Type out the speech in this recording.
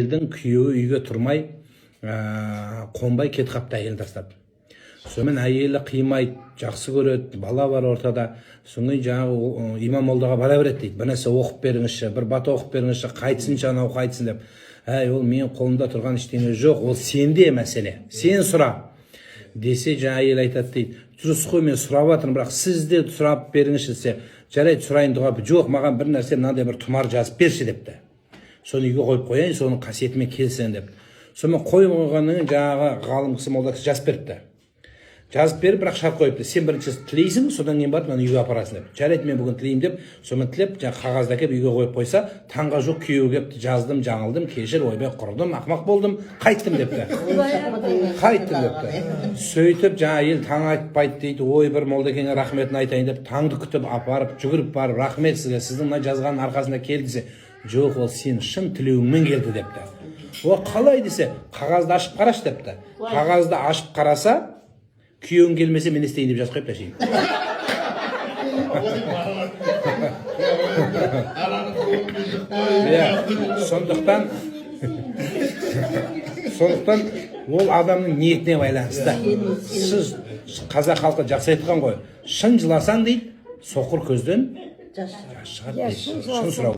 әйелдің күйеуі үйге тұрмай қонбай кетіп қапты, әйелін тастап. Сонымен әйелі қимайды, жақсы көреді, бала бар ортада. Соңын жаңағы имам молдаға бара береді дейді. Бір нәрсе оқып беріңізші, бір бата оқып беріңізші, қайтсыншы, анау қайтсын деп. Ол менің қолымда тұрған ештеңе жоқ, ол сенде мәселе. Сен сұра. Десе жаңа әйел айтады дейді. Дұрыс қой, мен сұрап жатырмын, бірақ сіз де сұрап беріңізші десе, жарайды сұрайын дұға, жоқ, маған бір нәрсе мынандай бір тұмар жазып берші депті. Соны үйге қойып қояйын, соның қасиетімен келсін деп. Сонымен қойып қойғаннан жаңағы ғалым кісі молда кісі жазып беріпті. Жазып беріп, бірақ шарт қойыпты. Сен бірінші тілейсің, содан кейін барып мені үйге апарасың деп. Жарайды, мен бүгін тілеймін деп, сонымен тілеп, қағазда келіп үйге қойып қойса, таңға жоқ күйеуі келіпті, жаздым, жаңылдым, кешір, ойбай құрдым, ақымақ болдым, қайттым депті. Қайттым депті. Сөйтіп, жаңа әйел таң айтпайды дейді, ой, бір молдекеңе рахметін айтайын деп, таңды күтіп апарып, жүгіріп барып, рахмет сізге, сіздің мына жазғанның арқасында келді десе, жоқ, ол сен шын тілеуіңмен келді депті. О, қалай десе, қағазды ашып қарашы депті. Қағазды ашып қараса, күйеуің келмесе мен істейін деп жазып қойып ташейін. Сондықтан ол адамның ниетіне байланысты. Сіз қазақ халқы жақсы айтқан ғой, шын жыласаң дейді, соқыр көзден жас шығады дейді. Шын сұрау.